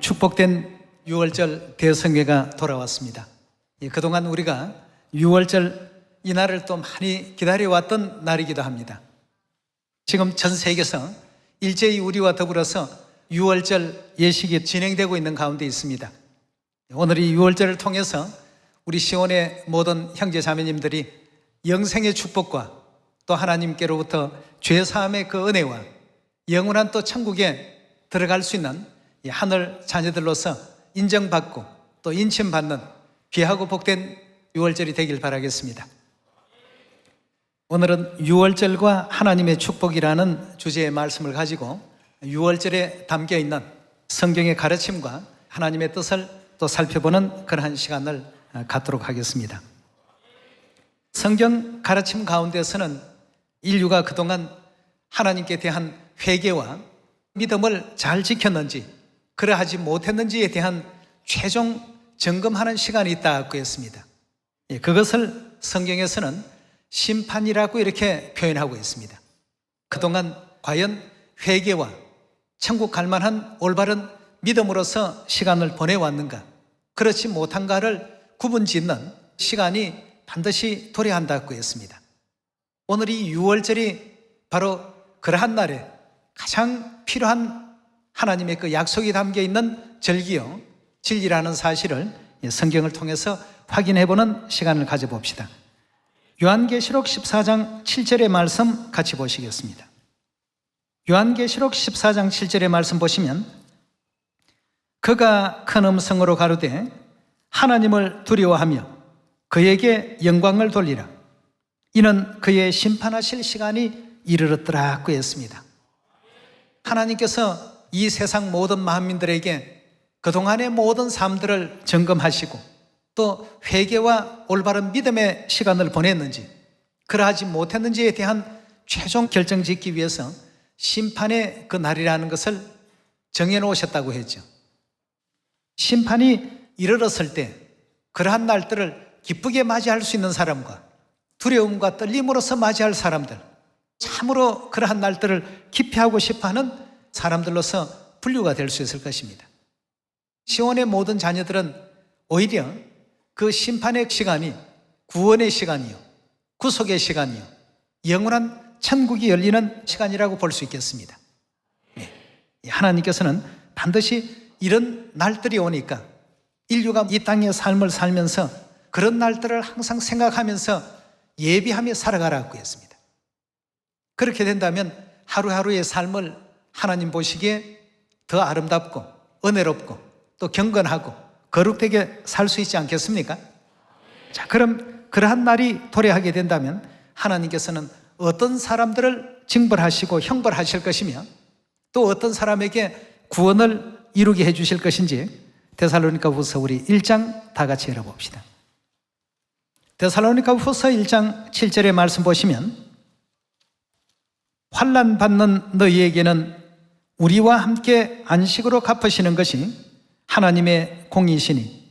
축복된 6월절 대성회가 돌아왔습니다. 그동안 우리가 6월절 이 날을 또 많이 기다려왔던 날이기도 합니다. 지금 전 세계에서 일제히 우리와 더불어서 6월절 예식이 진행되고 있는 가운데 있습니다. 오늘 이 6월절을 통해서 우리 시온의 모든 형제 자매님들이 영생의 축복과 또 하나님께로부터 죄사함의 그 은혜와 영원한 또 천국에 들어갈 수 있는 이 하늘 자녀들로서 인정받고 또 인침받는 귀하고 복된 6월절이 되길 바라겠습니다. 오늘은 6월절과 하나님의 축복이라는 주제의 말씀을 가지고 6월절에 담겨있는 성경의 가르침과 하나님의 뜻을 또 살펴보는 그러한 시간을 갖도록 하겠습니다. 성경 가르침 가운데서는 인류가 그동안 하나님께 대한 회개와 믿음을 잘 지켰는지 그러하지 못했는지에 대한 최종 점검하는 시간이 있다고 했습니다. 그것을 성경에서는 심판이라고 이렇게 표현하고 있습니다. 그동안 과연 회개와 천국 갈 만한 올바른 믿음으로서 시간을 보내왔는가, 그렇지 못한가를 구분짓는 시간이 반드시 도래한다고 했습니다. 오늘 이 6월절이 바로 그러한 날에 가장 필요한 하나님의 그 약속이 담겨 있는 절기요, 진리라는 사실을 성경을 통해서 확인해보는 시간을 가져봅시다. 요한계시록 14장 7절의 말씀 같이 보시겠습니다. 요한계시록 14장 7절의 말씀 보시면 그가 큰 음성으로 가로되 하나님을 두려워하며 그에게 영광을 돌리라. 이는 그의 심판하실 시간이 이르렀더라고 했습니다. 하나님께서 이 세상 모든 만민들에게 그동안의 모든 삶들을 점검하시고 또 회개와 올바른 믿음의 시간을 보냈는지 그러하지 못했는지에 대한 최종 결정 짓기 위해서 심판의 그 날이라는 것을 정해놓으셨다고 했죠. 심판이 이르렀을 때 그러한 날들을 기쁘게 맞이할 수 있는 사람과 두려움과 떨림으로서 맞이할 사람들, 참으로 그러한 날들을 기피하고 싶어하는 사람들로서 분류가 될 수 있을 것입니다. 시온의 모든 자녀들은 오히려 그 심판의 시간이 구원의 시간이요, 구속의 시간이요, 영원한 천국이 열리는 시간이라고 볼 수 있겠습니다. 하나님께서는 반드시 이런 날들이 오니까 인류가 이 땅의 삶을 살면서 그런 날들을 항상 생각하면서 예비하며 살아가라고 했습니다. 그렇게 된다면 하루하루의 삶을 하나님 보시기에 더 아름답고 은혜롭고 또 경건하고 거룩되게 살 수 있지 않겠습니까? 자, 그럼 그러한 날이 도래하게 된다면 하나님께서는 어떤 사람들을 징벌하시고 형벌하실 것이며 또 어떤 사람에게 구원을 이루게 해주실 것인지 데살로니가 후서 우리 1장 다 같이 열어봅시다. 데살로니가 후서 1장 7절의 말씀 보시면 환난 받는 너희에게는 우리와 함께 안식으로 갚으시는 것이 하나님의 공의시니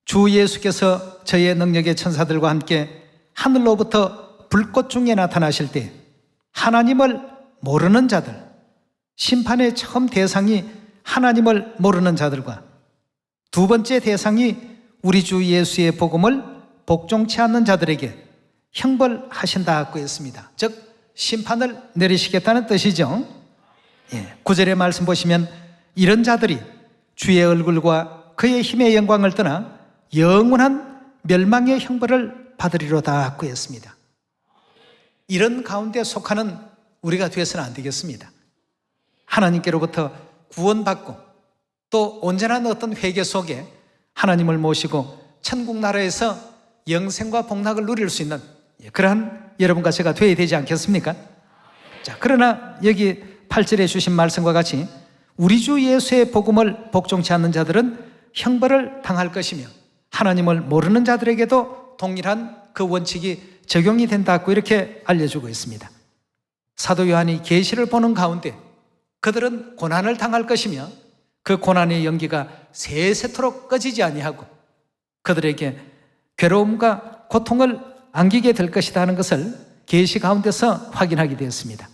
주 예수께서 저의 능력의 천사들과 함께 하늘로부터 불꽃 중에 나타나실 때 하나님을 모르는 자들, 심판의 처음 대상이 하나님을 모르는 자들과 두 번째 대상이 우리 주 예수의 복음을 복종치 않는 자들에게 형벌하신다고 했습니다. 즉 심판을 내리시겠다는 뜻이죠. 9절의 말씀 보시면 이런 자들이 주의 얼굴과 그의 힘의 영광을 떠나 영원한 멸망의 형벌을 받으리로다고 했습니다. 이런 가운데 속하는 우리가 되어서는 안 되겠습니다. 하나님께로부터 구원받고 또 온전한 어떤 회개 속에 하나님을 모시고 천국 나라에서 영생과 복락을 누릴 수 있는 그러한 여러분과 제가 되어야 되지 않겠습니까? 자, 그러나 여기 8절에 주신 말씀과 같이 우리 주 예수의 복음을 복종치 않는 자들은 형벌을 당할 것이며 하나님을 모르는 자들에게도 동일한 그 원칙이 적용이 된다고 이렇게 알려주고 있습니다. 사도 요한이 계시를 보는 가운데 그들은 고난을 당할 것이며 그 고난의 연기가 세세토록 꺼지지 아니하고 그들에게 괴로움과 고통을 안기게 될 것이다 하는 것을 계시 가운데서 확인하게 되었습니다.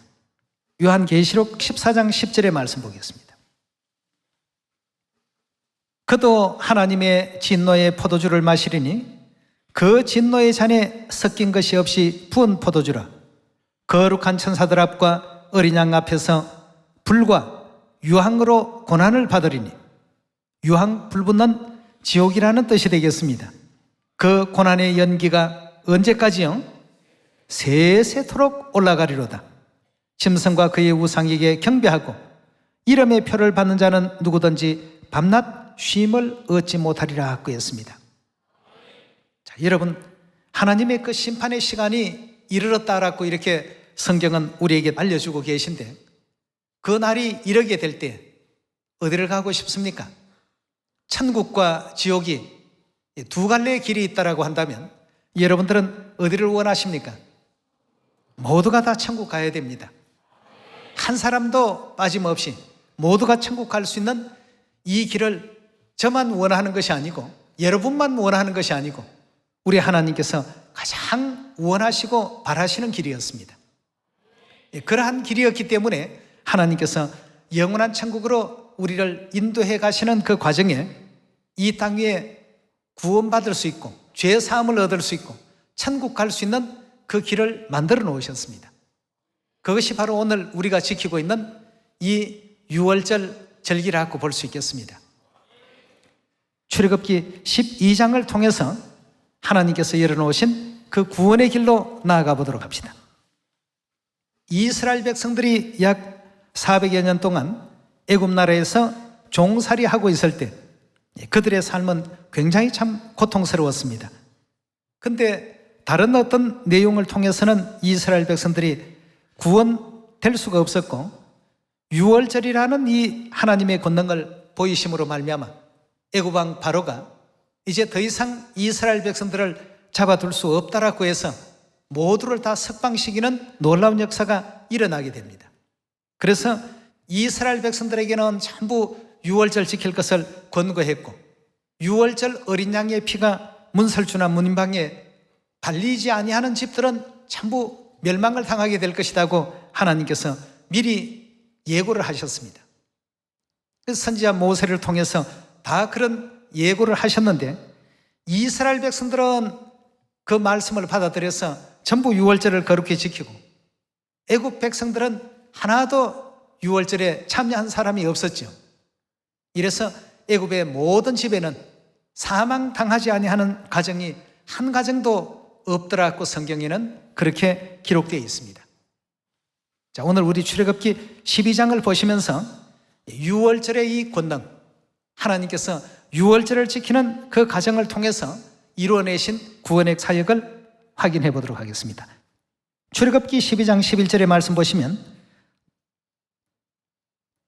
요한계시록 14장 10절의 말씀 보겠습니다. 그도 하나님의 진노의 포도주를 마시리니 그 진노의 잔에 섞인 것이 없이 부은 포도주라. 거룩한 천사들 앞과 어린 양 앞에서 불과 유황으로 고난을 받으리니, 유황 불붙는 지옥이라는 뜻이 되겠습니다. 그 고난의 연기가 언제까지요? 세세토록 올라가리로다. 짐승과 그의 우상에게 경배하고 이름의 표를 받는 자는 누구든지 밤낮 쉼을 얻지 못하리라 그랬습니다. 자, 여러분, 하나님의 그 심판의 시간이 이르렀다라고 이렇게 성경은 우리에게 알려주고 계신데, 그 날이 이르게 될 때 어디를 가고 싶습니까? 천국과 지옥이 두 갈래의 길이 있다라고 한다면 여러분들은 어디를 원하십니까? 모두가 다 천국 가야 됩니다. 한 사람도 빠짐없이 모두가 천국 갈 수 있는 이 길을 저만 원하는 것이 아니고, 여러분만 원하는 것이 아니고, 우리 하나님께서 가장 원하시고 바라시는 길이었습니다. 그러한 길이었기 때문에 하나님께서 영원한 천국으로 우리를 인도해 가시는 그 과정에 이 땅 위에 구원받을 수 있고 죄 사함을 얻을 수 있고 천국 갈 수 있는 그 길을 만들어 놓으셨습니다. 그것이 바로 오늘 우리가 지키고 있는 이 유월절 절기라고 볼 수 있겠습니다. 출애굽기 12장을 통해서 하나님께서 열어놓으신 그 구원의 길로 나아가 보도록 합시다. 이스라엘 백성들이 약 400여 년 동안 애굽 나라에서 종살이하고 있을 때 그들의 삶은 굉장히 참 고통스러웠습니다. 근데 다른 어떤 내용을 통해서는 이스라엘 백성들이 구원될 수가 없었고, 유월절이라는 이 하나님의 권능을 보이심으로 말미암아 애굽 왕 바로가 이제 더 이상 이스라엘 백성들을 잡아둘 수 없다라고 해서 모두를 다 석방시키는 놀라운 역사가 일어나게 됩니다. 그래서 이스라엘 백성들에게는 전부 유월절 지킬 것을 권고했고, 유월절 어린 양의 피가 문설주나 문인방에 발리지 아니하는 집들은 전부 멸망을 당하게 될 것이라고 하나님께서 미리 예고를 하셨습니다. 그래서 선지자 모세를 통해서 다 그런 예고를 하셨는데, 이스라엘 백성들은 그 말씀을 받아들여서 전부 유월절을 거룩히 지키고, 애굽 백성들은 하나도 유월절에 참여한 사람이 없었죠. 이래서 애굽의 모든 집에는 사망당하지 아니하는 가정이 한 가정도 없더라고 성경에는 그렇게 기록되어 있습니다. 자, 오늘 우리 출애굽기 12장을 보시면서 유월절의 이 권능, 하나님께서 유월절을 지키는 그 가정을 통해서 이루어내신 구원의 사역을 확인해 보도록 하겠습니다. 출애굽기 12장 11절의 말씀 보시면,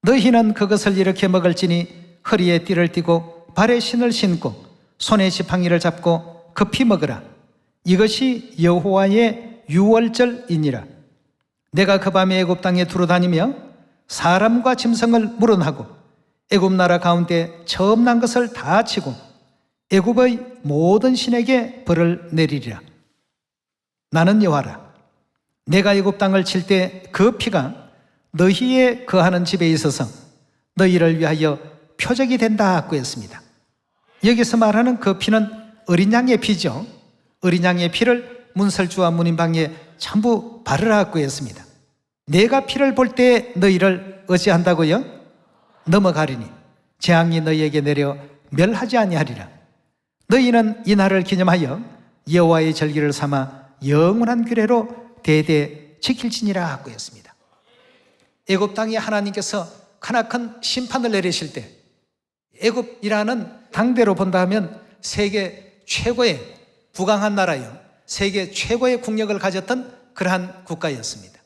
너희는 그것을 이렇게 먹을지니 허리에 띠를 띠고 발에 신을 신고 손에 지팡이를 잡고 급히 먹으라. 이것이 여호와의 유월절이니라. 내가 그 밤에 애굽 땅에 두루다니며 사람과 짐승을 물어나고 애굽 나라 가운데 처음 난 것을 다 치고 애굽의 모든 신에게 벌을 내리리라. 나는 여호와라. 내가 애굽 땅을 칠 때 그 피가 너희의 거하는 집에 있어서 너희를 위하여 표적이 된다 하고 했습니다. 여기서 말하는 그 피는 어린 양의 피죠. 어린 양의 피를 문설주와 문인방에 전부 바르라고 했습니다. 내가 피를 볼 때 너희를 어찌한다고요? 넘어가리니 재앙이 너희에게 내려 멸하지 아니하리라. 너희는 이 날을 기념하여 여호와의 절기를 삼아 영원한 규례로 대대 지킬지니라 하고 했습니다. 애굽 땅에 하나님께서 크나큰 심판을 내리실 때, 애굽이라는 당대로 본다 하면 세계 최고의 부강한 나라요, 세계 최고의 국력을 가졌던 그러한 국가였습니다.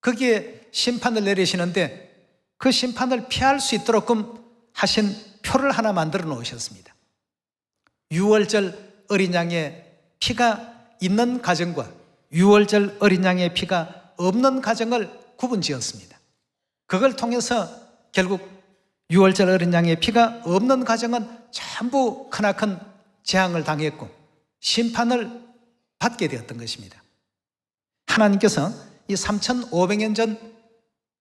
거기에 심판을 내리시는데 그 심판을 피할 수 있도록끔 하신 표를 하나 만들어 놓으셨습니다. 유월절 어린 양의 피가 있는 가정과 유월절 어린 양의 피가 없는 가정을 구분 지었습니다. 그걸 통해서 결국 유월절 어린 양의 피가 없는 가정은 전부 크나큰 재앙을 당했고 심판을 받게 되었던 것입니다. 하나님께서 이 3,500년 전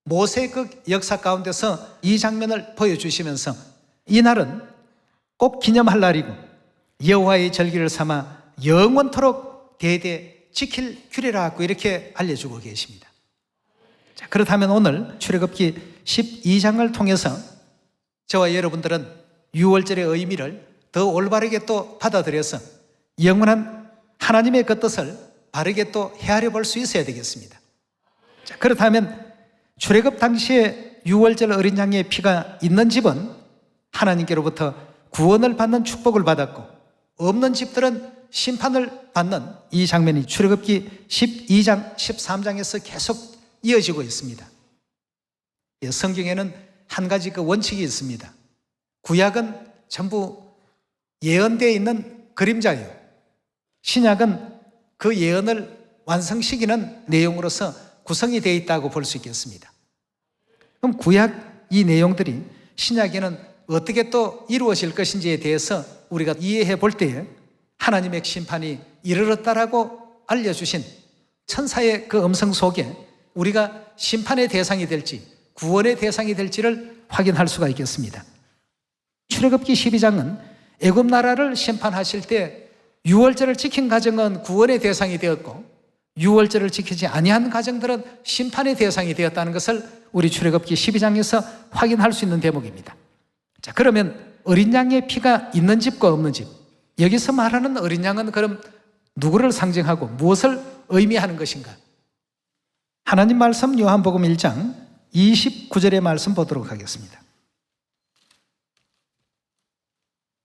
모세의 그 역사 가운데서 이 장면을 보여주시면서 이 날은 꼭 기념할 날이고 여호와의 절기를 삼아 영원토록 대대 지킬 규례라고 이렇게 알려주고 계십니다. 자, 그렇다면 오늘 출애굽기 12장을 통해서 저와 여러분들은 유월절의 의미를 더 올바르게 또 받아들여서 영원한 하나님의 그 뜻을 바르게 또 헤아려 볼 수 있어야 되겠습니다. 자, 그렇다면 출애굽 당시에 유월절 어린 양의 피가 있는 집은 하나님께로부터 구원을 받는 축복을 받았고, 없는 집들은 심판을 받는 이 장면이 출애굽기 12장, 13장에서 계속 이어지고 있습니다. 성경에는 한 가지 그 원칙이 있습니다. 구약은 전부 예언되어 있는 그림자예요. 신약은 그 예언을 완성시키는 내용으로서 구성이 되어 있다고 볼 수 있겠습니다. 그럼 구약 이 내용들이 신약에는 어떻게 또 이루어질 것인지에 대해서 우리가 이해해 볼 때에 하나님의 심판이 이르렀다라고 알려주신 천사의 그 음성 속에 우리가 심판의 대상이 될지 구원의 대상이 될지를 확인할 수가 있겠습니다. 출애굽기 12장은 애굽 나라를 심판하실 때 유월절을 지킨 가정은 구원의 대상이 되었고, 유월절을 지키지 아니한 가정들은 심판의 대상이 되었다는 것을 우리 출애굽기 12장에서 확인할 수 있는 대목입니다. 자, 그러면 어린 양의 피가 있는 집과 없는 집, 여기서 말하는 어린 양은 그럼 누구를 상징하고 무엇을 의미하는 것인가? 하나님 말씀 요한복음 1장 29절의 말씀 보도록 하겠습니다.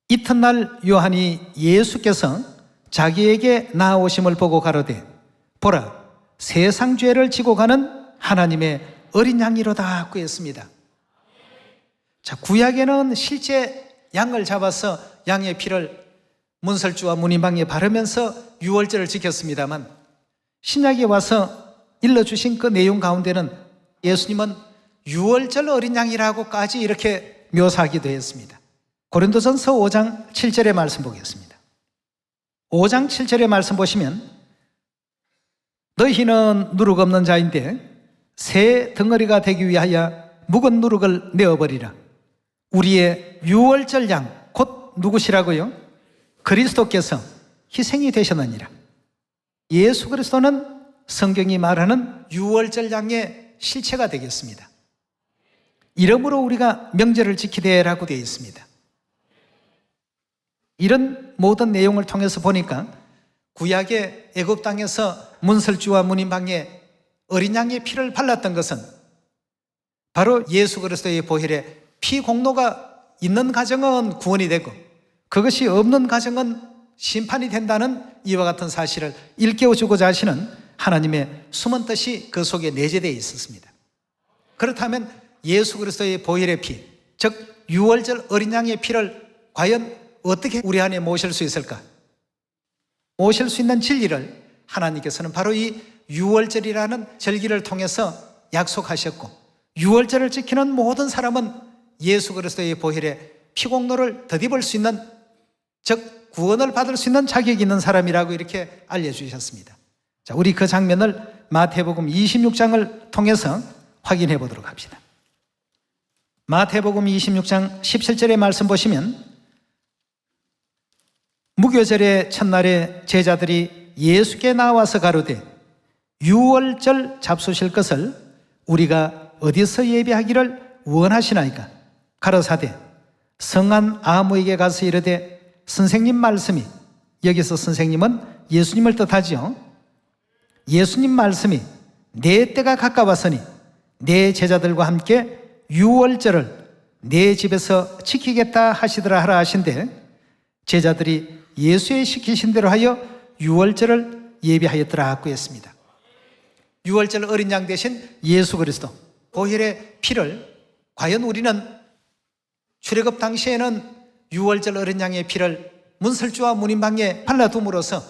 이튿날 요한이 예수께서 자기에게 나아오심을 보고 가로되 보라, 세상 죄를 지고 가는 하나님의 어린 양이로다 하고 했습니다. 자, 구약에는 실제 양을 잡아서 양의 피를 문설주와 문인방에 바르면서 유월절을 지켰습니다만, 신약에 와서 일러주신 그 내용 가운데는 예수님은 유월절 어린 양이라고까지 이렇게 묘사하기도 했습니다. 고린도전서 5장 7절의 말씀 보겠습니다. 5장 7절의 말씀 보시면 너희는 누룩 없는 자인데 새 덩어리가 되기 위하여 묵은 누룩을 내어버리라. 우리의 유월절 양 곧 누구시라고요? 그리스도께서 희생이 되셨느니라. 예수 그리스도는 성경이 말하는 유월절 양의 실체가 되겠습니다. 이러므로 우리가 명절을 지키되라고 되어 있습니다. 이런 모든 내용을 통해서 보니까 구약의 애굽 땅에서 문설주와 문인방에 어린 양의 피를 발랐던 것은 바로 예수 그리스도의 보혈에 피 공로가 있는 가정은 구원이 되고 그것이 없는 가정은 심판이 된다는 이와 같은 사실을 일깨워주고자 하시는 하나님의 숨은 뜻이 그 속에 내재되어 있었습니다. 그렇다면 예수 그리스도의 보혈의 피, 즉 유월절 어린 양의 피를 과연 어떻게 우리 안에 모실 수 있을까? 모실 수 있는 진리를 하나님께서는 바로 이 유월절이라는 절기를 통해서 약속하셨고, 유월절을 지키는 모든 사람은 예수 그리스도의 보혈의 피공로를 덧입을 수 있는, 즉 구원을 받을 수 있는 자격이 있는 사람이라고 이렇게 알려주셨습니다. 자, 우리 그 장면을 마태복음 26장을 통해서 확인해 보도록 합시다. 마태복음 26장 17절의 말씀 보시면 무교절의 첫날에 제자들이 예수께 나와서 가로되 유월절 잡수실 것을 우리가 어디서 예배하기를 원하시나이까? 가로사대 성한 아무에게 가서 이르되 선생님 말씀이, 여기서 선생님은 예수님을 뜻하지요. 예수님 말씀이 내 때가 가까웠으니 내 제자들과 함께 유월절을 내 집에서 지키겠다 하시더라 하라 하신대, 제자들이 예수의 시키신 대로 하여 유월절을 예비하였더라 하고 했습니다. 유월절 어린 양 대신 예수 그리스도 보혈의 피를 과연 우리는 출애굽 당시에는 유월절 어린 양의 피를 문설주와 문인방에 발라둠으로써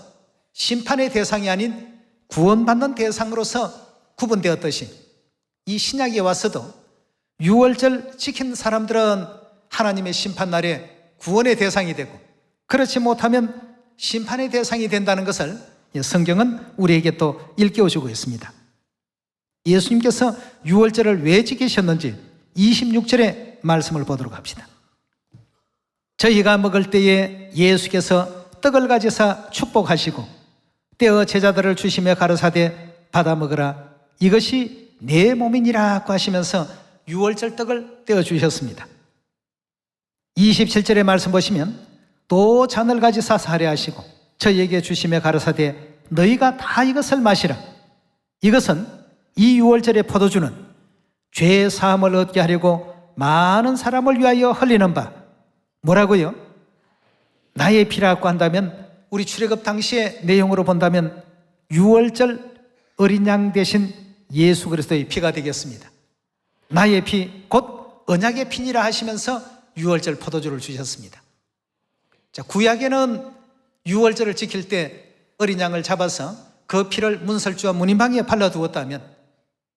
심판의 대상이 아닌 구원받는 대상으로서 구분되었듯이 이 신약에 와서도 유월절 지킨 사람들은 하나님의 심판날에 구원의 대상이 되고, 그렇지 못하면 심판의 대상이 된다는 것을 성경은 우리에게 또 일깨워주고 있습니다. 예수님께서 유월절을 왜 지키셨는지 26절의 말씀을 보도록 합시다. 저희가 먹을 때에 예수께서 떡을 가지사 축복하시고 떼어 제자들을 주시며 가르사대 받아 먹으라 이것이 내 몸이니라고 하시면서 유월절 떡을 떼어 주셨습니다. 27절의 말씀 보시면 또 잔을 가지사 사례하시고 저희에게 주시며 가르사대 너희가 다 이것을 마시라 이것은 이 유월절의 포도주는 죄 사함을 얻게 하려고 많은 사람을 위하여 흘리는 바 뭐라고요? 나의 피라고 한다면 우리 출애굽 당시의 내용으로 본다면 유월절 어린 양 대신 예수 그리스도의 피가 되겠습니다. 나의 피 곧 언약의 피니라 하시면서 유월절 포도주를 주셨습니다. 자, 구약에는 유월절을 지킬 때 어린 양을 잡아서 그 피를 문설주와 문인방에 발라두었다면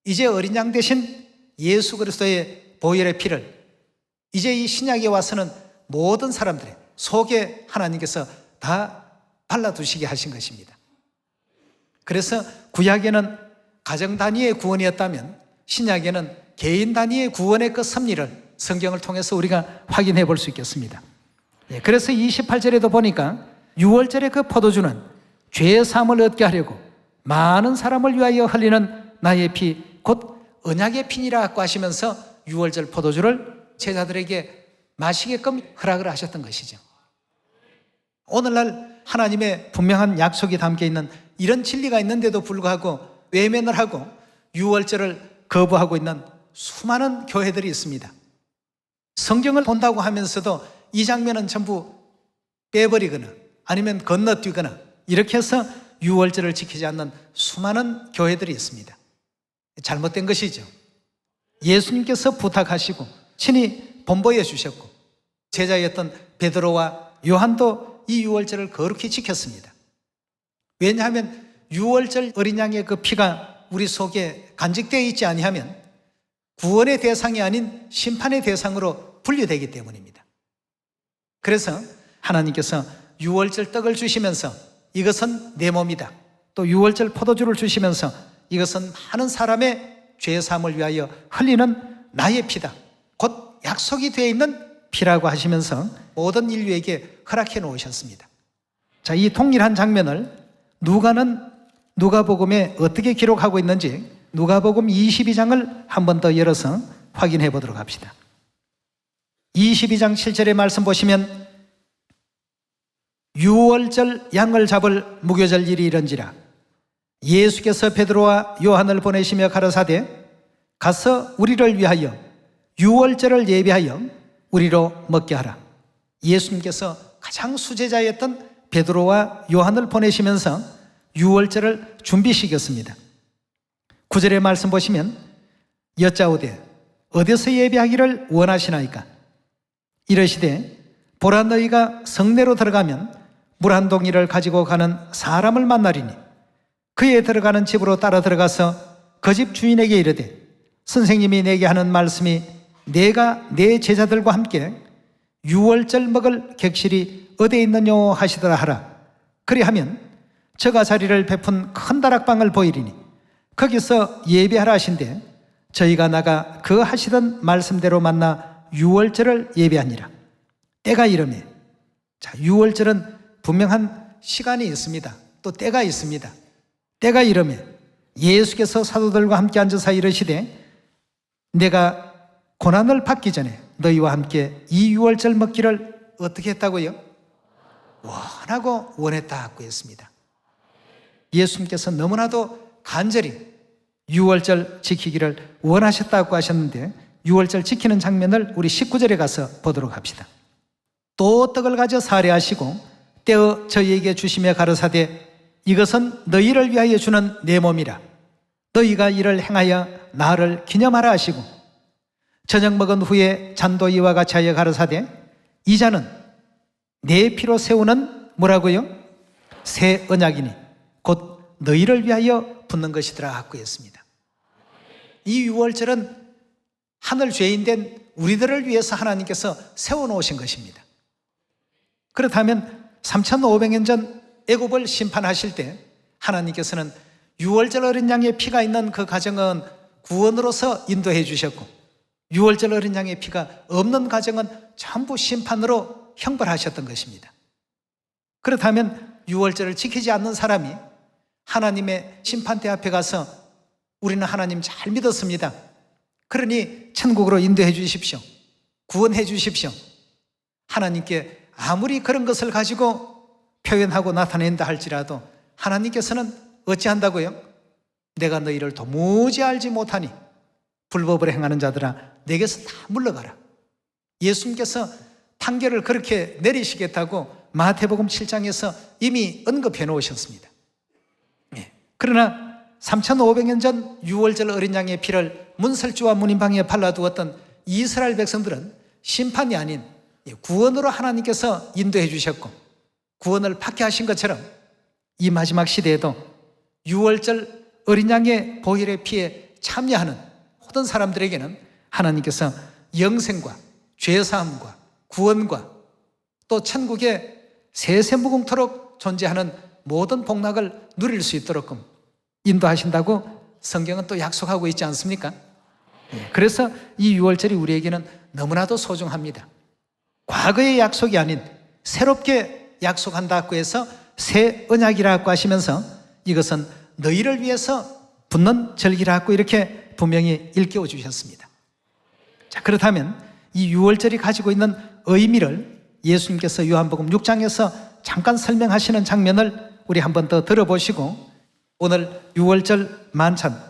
이제 어린 양 대신 예수 그리스도의 보혈의 피를 이제 이 신약에 와서는 모든 사람들의 속에 하나님께서 다 발라두시게 하신 것입니다. 그래서 구약에는 가정 단위의 구원이었다면 신약에는 개인 단위의 구원의 그 섭리를 성경을 통해서 우리가 확인해 볼 수 있겠습니다. 그래서 28절에도 보니까 유월절의 그 포도주는 죄 사함을 얻게 하려고 많은 사람을 위하여 흘리는 나의 피 곧 언약의 피니라고 하시면서 유월절 포도주를 제자들에게 마시게끔 허락을 하셨던 것이죠. 오늘날 하나님의 분명한 약속이 담겨있는 이런 진리가 있는데도 불구하고 외면을 하고 유월절을 거부하고 있는 수많은 교회들이 있습니다. 성경을 본다고 하면서도 이 장면은 전부 빼버리거나 아니면 건너뛰거나 이렇게 해서 유월절을 지키지 않는 수많은 교회들이 있습니다. 잘못된 것이죠. 예수님께서 부탁하시고 친히 본보여 주셨고 제자였던 베드로와 요한도 이 유월절을 거룩히 지켰습니다. 왜냐하면 유월절 어린 양의 그 피가 우리 속에 간직되어 있지 아니하면 구원의 대상이 아닌 심판의 대상으로 분류되기 때문입니다. 그래서 하나님께서 유월절 떡을 주시면서 이것은 내 몸이다. 또 유월절 포도주를 주시면서 이것은 많은 사람의 죄 사함을 위하여 흘리는 나의 피다. 곧 약속이 되어 있는 피라고 하시면서 모든 인류에게 허락해 놓으셨습니다. 자, 이 동일한 장면을 누가는 누가복음에 어떻게 기록하고 있는지 누가복음 22장을 한 번 더 열어서 확인해 보도록 합시다. 22장 7절의 말씀 보시면 유월절 양을 잡을 무교절 일이 이런지라 예수께서 베드로와 요한을 보내시며 가라사대 가서 우리를 위하여 유월절을 예비하여 우리로 먹게 하라. 예수님께서 가장 수제자였던 베드로와 요한을 보내시면서 유월절을 준비시켰습니다. 9절의 말씀 보시면 여짜오되 어디서 예비하기를 원하시나이까 이러시되 보라 너희가 성내로 들어가면 물 한 동이를 가지고 가는 사람을 만나리니 그에 들어가는 집으로 따라 들어가서 그 집 주인에게 이르되 선생님이 내게 하는 말씀이 내가 내 제자들과 함께 유월절 먹을 객실이 어디에 있느뇨 하시더라 하라. 그리하면 저가 자리를 베푼 큰 다락방을 보이리니 거기서 예배하라 하신대 저희가 나가 그 하시던 말씀대로 만나 유월절을 예배하니라. 때가 이르매 자, 유월절은 분명한 시간이 있습니다. 또 때가 있습니다. 때가 이르매 예수께서 사도들과 함께 앉아서 이르시되 내가 고난을 받기 전에 너희와 함께 이 유월절 먹기를 어떻게 했다고요? 원하고 원했다고 했습니다. 예수님께서 너무나도 간절히 유월절 지키기를 원하셨다고 하셨는데 유월절 지키는 장면을 우리 19절에 가서 보도록 합시다. 또 떡을 가져 사례하시고 떼어 저희에게 주시며 가르사대 이것은 너희를 위하여 주는 내 몸이라 너희가 이를 행하여 나를 기념하라 하시고 저녁 먹은 후에 잔도 이와 같이 하여 가르사대 이 잔은 내 피로 세우는 뭐라고요? 새 언약이니 곧 너희를 위하여 붓는 것이더라 하고 했습니다. 이 유월절은 하늘 죄인 된 우리들을 위해서 하나님께서 세워놓으신 것입니다. 그렇다면 3,500년 전 애굽을 심판하실 때 하나님께서는 유월절 어린 양의 피가 있는 그 가정은 구원으로서 인도해 주셨고 유월절 어린 양의 피가 없는 가정은 전부 심판으로 형벌하셨던 것입니다. 그렇다면 유월절을 지키지 않는 사람이 하나님의 심판대 앞에 가서 우리는 하나님 잘 믿었습니다, 그러니 천국으로 인도해 주십시오, 구원해 주십시오, 하나님께 아무리 그런 것을 가지고 표현하고 나타낸다 할지라도 하나님께서는 어찌한다고요? 내가 너희를 도무지 알지 못하니 불법을 행하는 자들아 내게서 다 물러가라. 예수님께서 판결을 그렇게 내리시겠다고 마태복음 7장에서 이미 언급해 놓으셨습니다. 그러나 3500년 전 유월절 어린 양의 피를 문설주와 문인방에 발라두었던 이스라엘 백성들은 심판이 아닌 구원으로 하나님께서 인도해 주셨고 구원을 받게 하신 것처럼 이 마지막 시대에도 유월절 어린 양의 보혈의 피에 참여하는 모든 사람들에게는 하나님께서 영생과 죄사함과 구원과 또 천국에 세세무궁토록 존재하는 모든 복락을 누릴 수 있도록 인도하신다고 성경은 또 약속하고 있지 않습니까? 그래서 이 유월절이 우리에게는 너무나도 소중합니다. 과거의 약속이 아닌 새롭게 약속한다고 해서 새 언약이라고 하시면서 이것은 너희를 위해서 붙는 절기라고 이렇게 분명히 일깨워 주셨습니다. 자, 그렇다면 이 유월절이 가지고 있는 의미를 예수님께서 요한복음 6장에서 잠깐 설명하시는 장면을 우리 한 번 더 들어보시고 오늘 유월절 만찬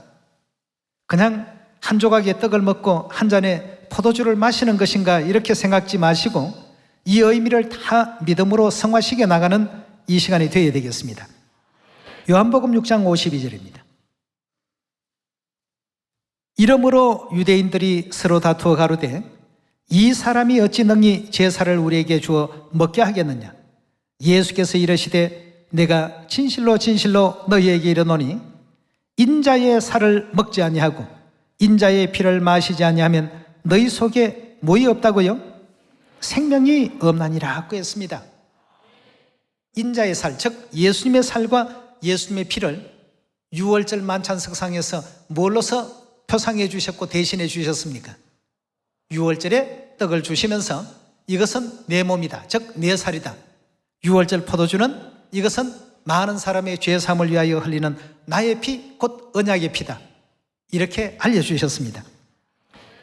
그냥 한 조각의 떡을 먹고 한 잔의 포도주를 마시는 것인가 이렇게 생각지 마시고 이 의미를 다 믿음으로 승화시켜 나가는 이 시간이 되어야 되겠습니다. 요한복음 6장 52절입니다. 이러므로 유대인들이 서로 다투어 가로되 이 사람이 어찌 능히 제사를 우리에게 주어 먹게 하겠느냐. 예수께서 이르시되 내가 진실로 진실로 너희에게 이르노니 인자의 살을 먹지 아니하고 인자의 피를 마시지 아니하면 너희 속에 뭐이 없다고요? 생명이 없나니라고 했습니다. 인자의 살, 즉 예수님의 살과 예수님의 피를 유월절 만찬석상에서 뭘로서 표상해 주셨고 대신해 주셨습니까? 유월절에 떡을 주시면서 이것은 내 몸이다, 즉 내 살이다. 유월절 포도주는 이것은 많은 사람의 죄사함을 위하여 흘리는 나의 피, 곧 언약의 피다, 이렇게 알려주셨습니다.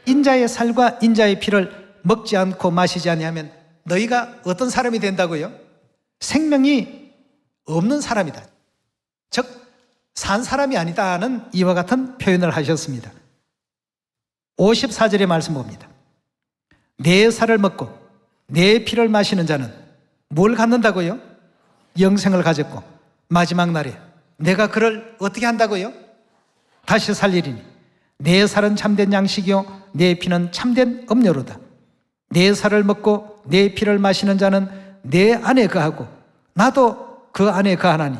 인자의 살과 인자의 피를 먹지 않고 마시지 아니하면 너희가 어떤 사람이 된다고요? 생명이 없는 사람이다, 즉 산 사람이 아니다는 이와 같은 표현을 하셨습니다. 54절의 말씀 봅니다. 내 살을 먹고 내 피를 마시는 자는 뭘 갖는다고요? 영생을 가졌고 마지막 날에 내가 그를 어떻게 한다고요? 다시 살리리니 내 살은 참된 양식이요 내 피는 참된 음료로다. 내 살을 먹고 내 피를 마시는 자는 내 안에 거하고 나도 그 안에 거하나니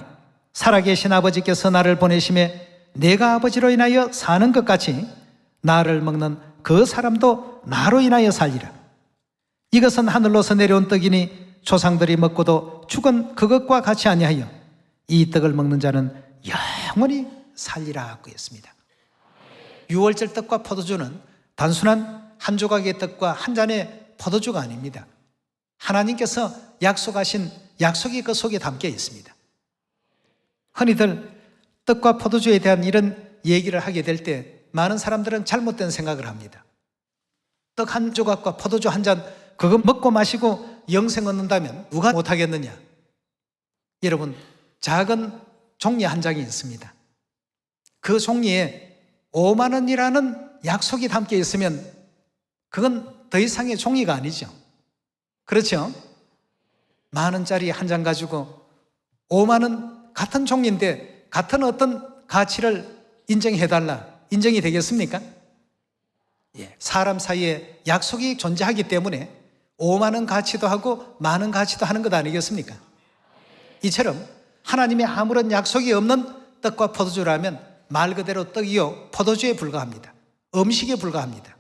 살아계신 아버지께서 나를 보내심에 내가 아버지로 인하여 사는 것 같이 나를 먹는 그 사람도 나로 인하여 살리라. 이것은 하늘로서 내려온 떡이니 조상들이 먹고도 죽은 그것과 같이 아니하여 이 떡을 먹는 자는 영원히 살리라고 했습니다. 유월절 떡과 포도주는 단순한 한 조각의 떡과 한 잔의 포도주가 아닙니다. 하나님께서 약속하신 약속이 그 속에 담겨 있습니다. 흔히들 떡과 포도주에 대한 이런 얘기를 하게 될 때 많은 사람들은 잘못된 생각을 합니다. 떡 한 조각과 포도주 한 잔 그거 먹고 마시고 영생 얻는다면 누가 못하겠느냐. 여러분, 작은 종이 한 장이 있습니다. 그 종이에 5만 원이라는 약속이 담겨 있으면 그건 더 이상의 종이가 아니죠. 그렇죠? 만 원짜리 한 장 가지고 5만 원 같은 종인데 같은 어떤 가치를 인정해달라, 인정이 되겠습니까? 예, 사람 사이에 약속이 존재하기 때문에 5만 원 가치도 하고 만 원 가치도 하는 것 아니겠습니까? 이처럼 하나님의 아무런 약속이 없는 떡과 포도주라면 말 그대로 떡이요 포도주에 불과합니다. 음식에 불과합니다.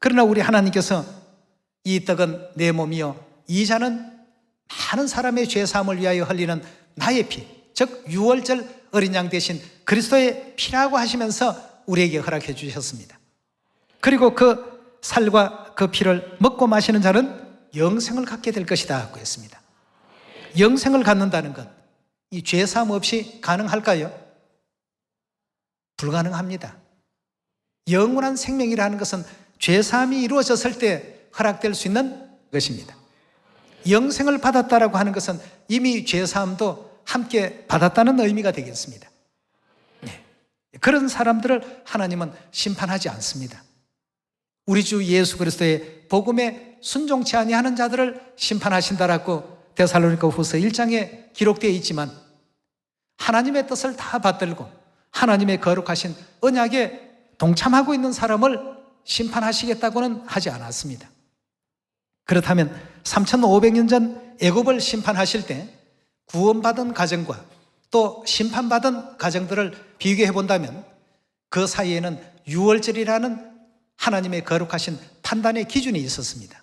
그러나 우리 하나님께서 이 떡은 내 몸이요 이 잔은 많은 사람의 죄사함을 위하여 흘리는 나의 피, 즉 유월절 어린 양 대신 그리스도의 피라고 하시면서 우리에게 허락해 주셨습니다. 그리고 그 살과 그 피를 먹고 마시는 자는 영생을 갖게 될 것이다 하고 했습니다. 영생을 갖는다는 것, 이 죄사함 없이 가능할까요? 불가능합니다. 영원한 생명이라는 것은 죄사함이 이루어졌을 때 허락될 수 있는 것입니다. 영생을 받았다라고 하는 것은 이미 죄사함도 함께 받았다는 의미가 되겠습니다. 그런 사람들을 하나님은 심판하지 않습니다. 우리 주 예수 그리스도의 복음에 순종치 아니하는 자들을 심판하신다라고 데살로니가 후서 1장에 기록되어 있지만, 하나님의 뜻을 다 받들고 하나님의 거룩하신 언약에 동참하고 있는 사람을 심판하시겠다고는 하지 않았습니다. 그렇다면 3,500년 전 애굽을 심판하실 때 구원받은 가정과 또 심판받은 가정들을 비교해 본다면 그 사이에는 유월절이라는 하나님의 거룩하신 판단의 기준이 있었습니다.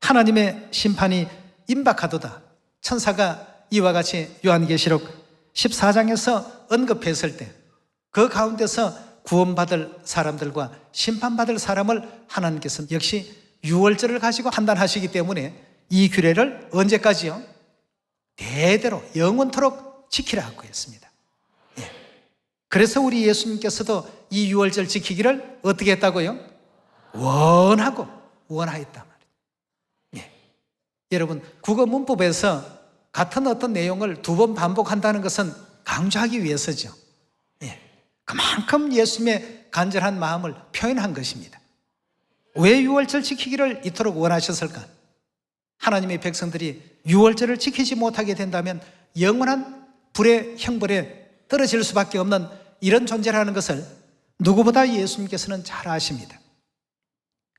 하나님의 심판이 임박하도다, 천사가 이와 같이 요한계시록 14장에서 언급했을 때 그 가운데서 구원받을 사람들과 심판받을 사람을 하나님께서는 역시 유월절을 가지고 판단하시기 때문에 이 규례를 언제까지요? 대대로 영원토록 지키라고 했습니다. 그래서 우리 예수님께서도 이 유월절 지키기를 어떻게 했다고요? 원하였단 말이에요. 여러분, 국어 문법에서 같은 어떤 내용을 두 번 반복한다는 것은 강조하기 위해서죠. 그만큼 예수님의 간절한 마음을 표현한 것입니다. 왜 유월절 지키기를 이토록 원하셨을까? 하나님의 백성들이 유월절을 지키지 못하게 된다면 영원한 불의 형벌에 떨어질 수밖에 없는 이런 존재라는 것을 누구보다 예수님께서는 잘 아십니다.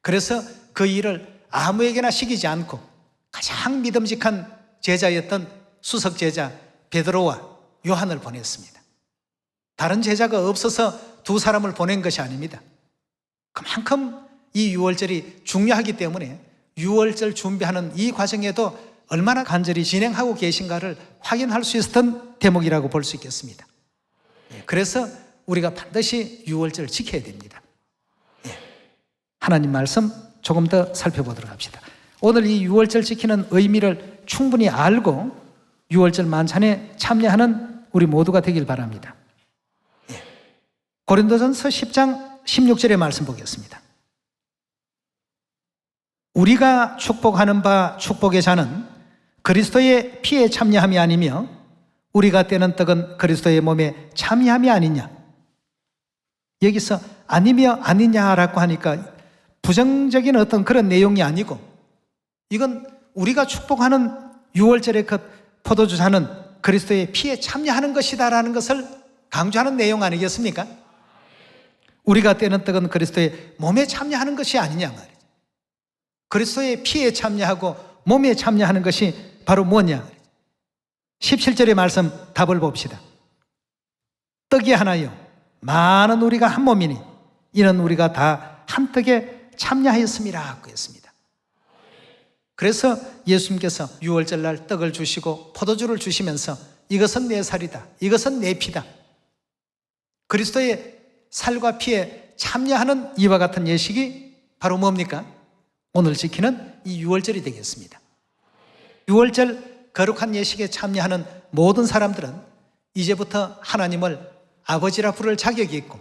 그래서 그 일을 아무에게나 시키지 않고 가장 믿음직한 제자였던 수석 제자 베드로와 요한을 보냈습니다. 다른 제자가 없어서 두 사람을 보낸 것이 아닙니다. 그만큼 이 유월절이 중요하기 때문에 유월절 준비하는 이 과정에도 얼마나 간절히 진행하고 계신가를 확인할 수 있었던 대목이라고 볼 수 있겠습니다. 그래서 우리가 반드시 유월절을 지켜야 됩니다. 하나님 말씀 조금 더 살펴보도록 합시다. 오늘 이 유월절 지키는 의미를 충분히 알고 유월절 만찬에 참여하는 우리 모두가 되길 바랍니다. 고린도전서 10장 16절의 말씀 보겠습니다. 우리가 축복하는 바 축복의 자는 그리스도의 피에 참여함이 아니며 우리가 떼는 떡은 그리스도의 몸에 참여함이 아니냐. 여기서 아니며 아니냐라고 하니까 부정적인 어떤 그런 내용이 아니고, 이건 우리가 축복하는 유월절의 그 포도주 잔은 그리스도의 피에 참여하는 것이다라는 것을 강조하는 내용 아니겠습니까? 우리가 떼는 떡은 그리스도의 몸에 참여하는 것이 아니냐 말이죠. 그리스도의 피에 참여하고 몸에 참여하는 것이 바로 뭐냐? 17절의 말씀 답을 봅시다. 떡이 하나요 많은 우리가 한 몸이니 이는 우리가 다 한 떡에 참여하였음이라 하고 했습니다. 그래서 예수님께서 유월절 날 떡을 주시고 포도주를 주시면서 이것은 내 살이다, 이것은 내 피다, 그리스도의 살과 피에 참여하는 이와 같은 예식이 바로 뭡니까? 오늘 지키는 이 유월절이 되겠습니다. 유월절 거룩한 예식에 참여하는 모든 사람들은 이제부터 하나님을 아버지라 부를 자격이 있고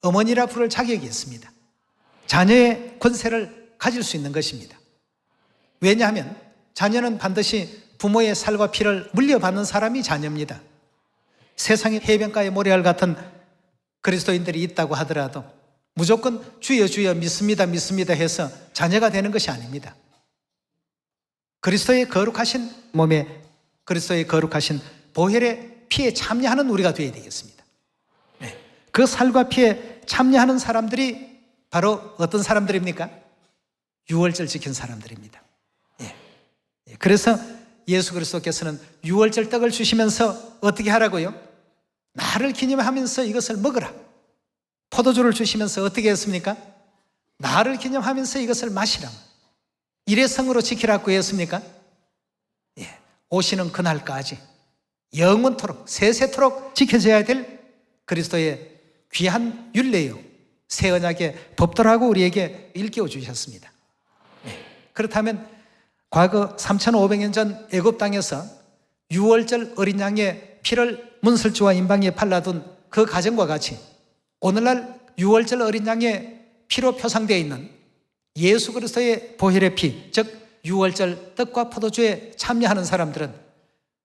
어머니라 부를 자격이 있습니다. 자녀의 권세를 가질 수 있는 것입니다. 왜냐하면 자녀는 반드시 부모의 살과 피를 물려받는 사람이 자녀입니다. 세상의 해변가의 모래알 같은 그리스도인들이 있다고 하더라도 무조건 주여 주여 믿습니다 믿습니다 해서 자녀가 되는 것이 아닙니다. 그리스도의 거룩하신 몸에 그리스도의 거룩하신 보혈의 피에 참여하는 우리가 되어야 되겠습니다. 그 살과 피에 참여하는 사람들이 바로 어떤 사람들입니까? 유월절 지킨 사람들입니다. 그래서 예수 그리스도께서는 유월절 떡을 주시면서 어떻게 하라고요? 나를 기념하면서 이것을 먹으라. 포도주를 주시면서 어떻게 했습니까? 나를 기념하면서 이것을 마시라. 일회성으로 지키라고 했습니까? 오시는 그날까지 영원토록 세세토록 지켜져야 될 그리스도의 귀한 율례요 새 언약의 법도라고 우리에게 일깨워 주셨습니다. 그렇다면 과거 3,500년 전 애굽 땅에서 유월절 어린 양의 피를 문설주와 임방에 발라둔 그 가정과 같이 오늘날 유월절 어린 양의 피로 표상되어 있는 예수 그리스도의 보혈의 피, 즉 유월절 떡과 포도주에 참여하는 사람들은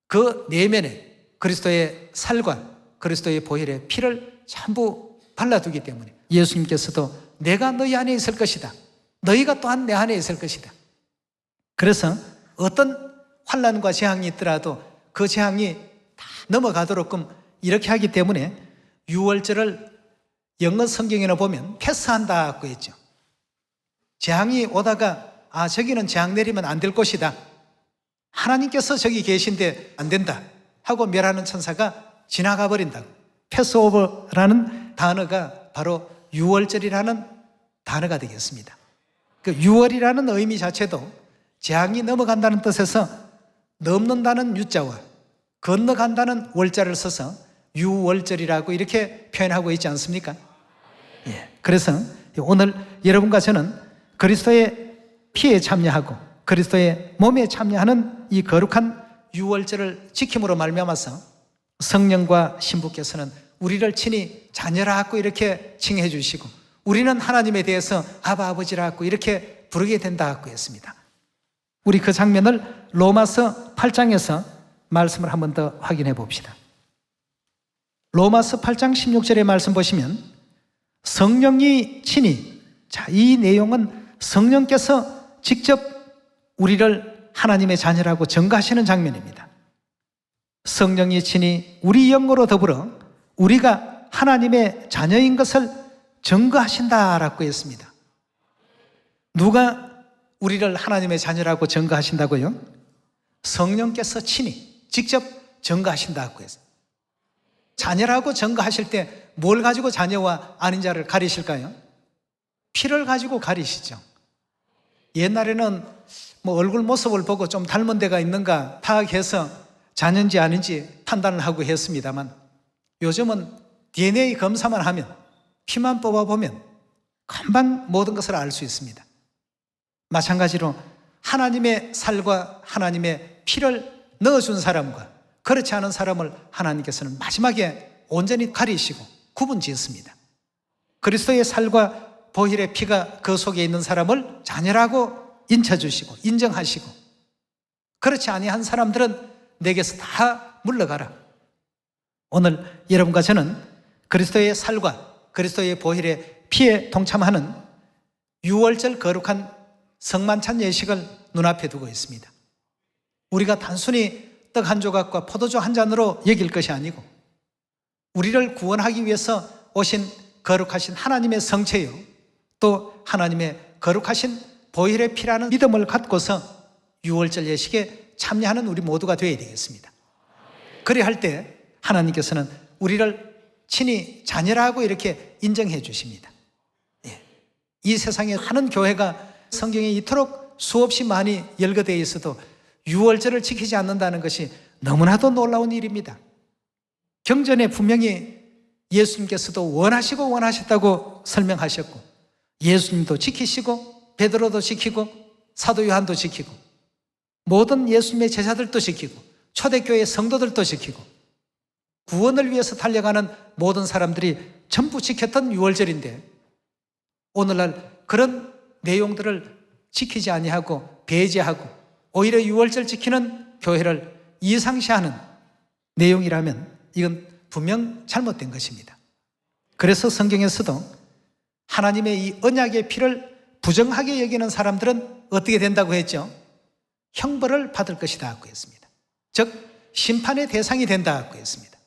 그 내면에 그리스도의 살과 그리스도의 보혈의 피를 전부 발라두기 때문에 예수님께서도 내가 너희 안에 있을 것이다, 너희가 또한 내 안에 있을 것이다. 그래서 어떤 환난과 재앙이 있더라도 그 재앙이 다 넘어가도록끔 이렇게 하기 때문에 유월절을 영어 성경에는 보면 패스한다고 했죠. 재앙이 오다가 저기는 재앙 내리면 안 될 곳이다, 하나님께서 저기 계신데 안 된다 하고 멸하는 천사가 지나가 버린다고. 패스오버라는 단어가 바로 유월절이라는 단어가 되겠습니다. 그 유월이라는 의미 자체도 재앙이 넘어간다는 뜻에서 넘는다는 유자와 건너간다는 월자를 써서 유월절이라고 이렇게 표현하고 있지 않습니까? 그래서 오늘 여러분과 저는 그리스도의 피에 참여하고 그리스도의 몸에 참여하는 이 거룩한 유월절을 지킴으로 말미암아서 성령과 신부께서는 우리를 친히 자녀라고 이렇게 칭해 주시고 우리는 하나님에 대해서 아바 아버지라고 이렇게 부르게 된다고 했습니다. 우리 그 장면을 로마서 8장에서 말씀을 한 번 더 확인해 봅시다. 로마서 8장 16절의 말씀 보시면 성령이 친히, 이 내용은 성령께서 직접 우리를 하나님의 자녀라고 증거하시는 장면입니다. 성령이 친히 우리 영으로 더불어 우리가 하나님의 자녀인 것을 증거하신다라고 했습니다. 누가 우리를 하나님의 자녀라고 증거하신다고요? 성령께서 친히 직접 증거하신다고 했어요. 자녀라고 증거하실 때 뭘 가지고 자녀와 아닌 자를 가리실까요? 피를 가지고 가리시죠. 옛날에는 얼굴 모습을 보고 좀 닮은 데가 있는가 파악해서 자녀인지 아닌지 판단을 하고 했습니다만 요즘은 DNA 검사만 하면, 피만 뽑아보면 금방 모든 것을 알 수 있습니다. 마찬가지로 하나님의 살과 하나님의 피를 넣어준 사람과 그렇지 않은 사람을 하나님께서는 마지막에 온전히 가리시고 구분 지었습니다. 그리스도의 살과 보혈의 피가 그 속에 있는 사람을 자녀라고 인쳐주시고 인정하시고, 그렇지 아니한 사람들은 내게서 다 물러가라. 오늘 여러분과 저는 그리스도의 살과 그리스도의 보혈의 피에 동참하는 유월절 거룩한 성만찬 예식을 눈앞에 두고 있습니다. 우리가 단순히 떡 한 조각과 포도주 한 잔으로 여길 것이 아니고 우리를 구원하기 위해서 오신 거룩하신 하나님의 성체요, 또 하나님의 거룩하신 보혈의 피라는 믿음을 갖고서 유월절 예식에 참여하는 우리 모두가 되어야 되겠습니다. 그래야 할 때 하나님께서는 우리를 친히 자녀라고 이렇게 인정해 주십니다. 이 세상에 많은 교회가 성경에 이토록 수없이 많이 열거되어 있어도 유월절을 지키지 않는다는 것이 너무나도 놀라운 일입니다. 경전에 분명히 예수님께서도 원하셨다고 설명하셨고 예수님도 지키시고 베드로도 지키고 사도 요한도 지키고 모든 예수님의 제자들도 지키고 초대교회 성도들도 지키고 구원을 위해서 달려가는 모든 사람들이 전부 지켰던 유월절인데 오늘날 그런 내용들을 지키지 아니하고 배제하고 오히려 유월절 지키는 교회를 이상시하는 내용이라면 이건 분명 잘못된 것입니다. 그래서 성경에서도 하나님의 이 언약의 피를 부정하게 여기는 사람들은 어떻게 된다고 했죠? 형벌을 받을 것이다 하고 했습니다. 즉 심판의 대상이 된다 하고 했습니다.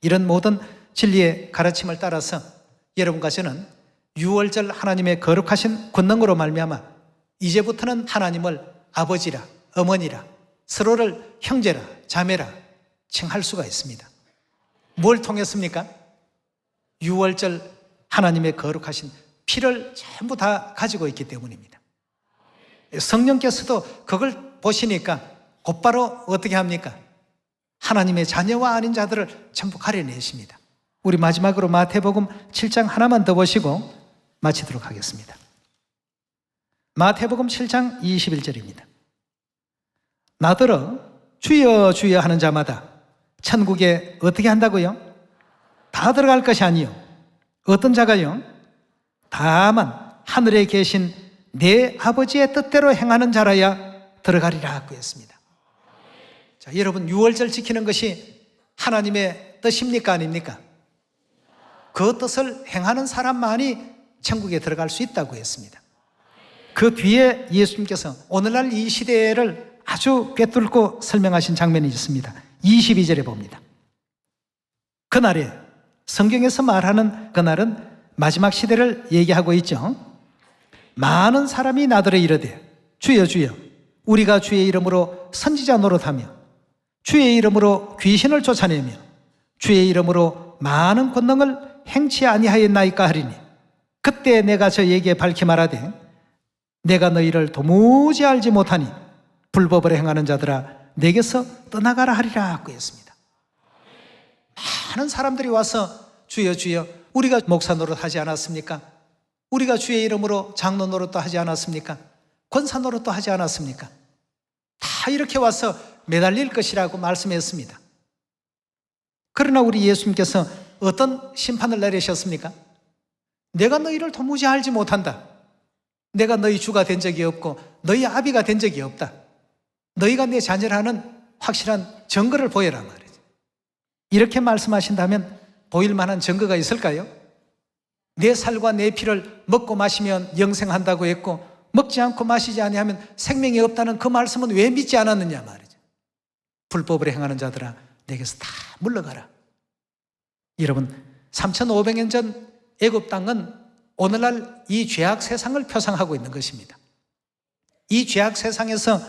이런 모든 진리의 가르침을 따라서 여러분과 저는 유월절 하나님의 거룩하신 권능으로 말미암아 이제부터는 하나님을 아버지라 어머니라 서로를 형제라 자매라 칭할 수가 있습니다. 뭘 통했습니까? 유월절 하나님의 거룩하신 피를 전부 다 가지고 있기 때문입니다. 성령께서도 그걸 보시니까 곧바로 어떻게 합니까? 하나님의 자녀와 아닌 자들을 전부 가려내십니다. 우리 마지막으로 마태복음 7장 하나만 더 보시고 마치도록 하겠습니다. 마태복음 7장 21절입니다. 나더러 주여 주여 하는 자마다 천국에 어떻게 한다고요? 다 들어갈 것이 아니요. 어떤 자가요? 다만 하늘에 계신 내 아버지의 뜻대로 행하는 자라야 들어가리라 했습니다. 자, 여러분, 유월절 지키는 것이 하나님의 뜻입니까? 아닙니까? 그 뜻을 행하는 사람만이 천국에 들어갈 수 있다고 했습니다. 그 뒤에 예수님께서 오늘날 이 시대를 아주 꿰뚫고 설명하신 장면이 있습니다. 22절에 봅니다. 그날에, 성경에서 말하는 그날은 마지막 시대를 얘기하고 있죠. 많은 사람이 나더러 이르되 주여 주여 우리가 주의 이름으로 선지자 노릇하며 주의 이름으로 귀신을 쫓아내며 주의 이름으로 많은 권능을 행치 아니하였나이까 하리니 그때 내가 저에게 밝히 말하되 내가 너희를 도무지 알지 못하니 불법을 행하는 자들아 내게서 떠나가라 하리라 하고 했습니다. 많은 사람들이 와서 주여 주여 우리가 목사 노릇 하지 않았습니까? 우리가 주의 이름으로 장로 노릇도 하지 않았습니까? 권사 노릇도 하지 않았습니까? 다 이렇게 와서 매달릴 것이라고 말씀했습니다. 그러나 우리 예수님께서 어떤 심판을 내리셨습니까? 내가 너희를 도무지 알지 못한다. 내가 너희 주가 된 적이 없고 너희 아비가 된 적이 없다. 너희가 내 자녀라는 확실한 증거를 보여라 말이죠. 이렇게 말씀하신다면 보일 만한 증거가 있을까요? 내 살과 내 피를 먹고 마시면 영생한다고 했고 먹지 않고 마시지 아니하면 생명이 없다는 그 말씀은 왜 믿지 않았느냐 말이죠. 불법을 행하는 자들아 내게서 다 물러가라. 여러분, 3,500년 전 애굽 땅은 오늘날 이 죄악 세상을 표상하고 있는 것입니다. 이 죄악 세상에서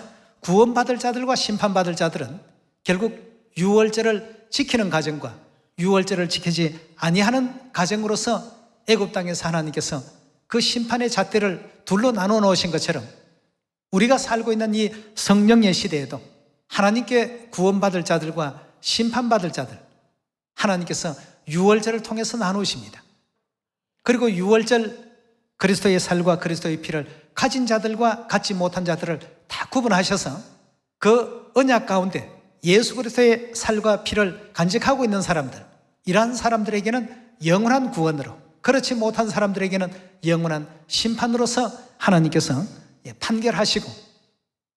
구원받을 자들과 심판받을 자들은 결국 유월절을 지키는 가정과 유월절을 지키지 아니하는 가정으로서 애굽 땅에서 하나님께서 그 심판의 잣대를 둘로 나눠 놓으신 것처럼 우리가 살고 있는 이 성령의 시대에도 하나님께 구원받을 자들과 심판받을 자들, 하나님께서 유월절을 통해서 나누십니다. 그리고 유월절 그리스도의 살과 그리스도의 피를 가진 자들과 갖지 못한 자들을 다 구분하셔서 그 언약 가운데 예수 그리스도의 살과 피를 간직하고 있는 사람들, 이러한 사람들에게는 영원한 구원으로, 그렇지 못한 사람들에게는 영원한 심판으로서 하나님께서 판결하시고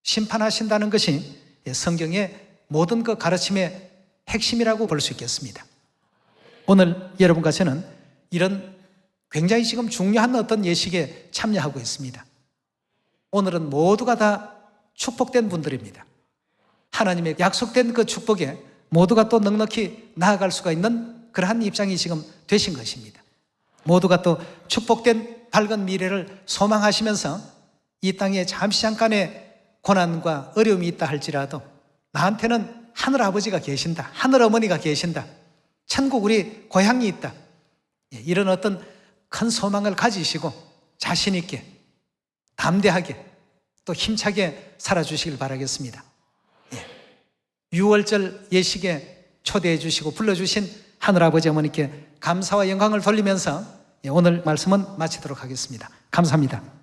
심판하신다는 것이 성경의 모든 그 가르침의 핵심이라고 볼 수 있겠습니다. 오늘 여러분과 저는 이런 굉장히 지금 중요한 어떤 예식에 참여하고 있습니다. 오늘은 모두가 다 축복된 분들입니다. 하나님의 약속된 그 축복에 모두가 또 넉넉히 나아갈 수가 있는 그러한 입장이 지금 되신 것입니다. 모두가 또 축복된 밝은 미래를 소망하시면서 이 땅에 잠시 잠깐의 고난과 어려움이 있다 할지라도 나한테는 하늘 아버지가 계신다, 하늘 어머니가 계신다, 천국 우리 고향이 있다, 이런 어떤 큰 소망을 가지시고 자신 있게 담대하게 또 힘차게 살아주시길 바라겠습니다. 유월절 예식에 초대해 주시고 불러주신 하늘아버지 어머니께 감사와 영광을 돌리면서 오늘 말씀은 마치도록 하겠습니다. 감사합니다.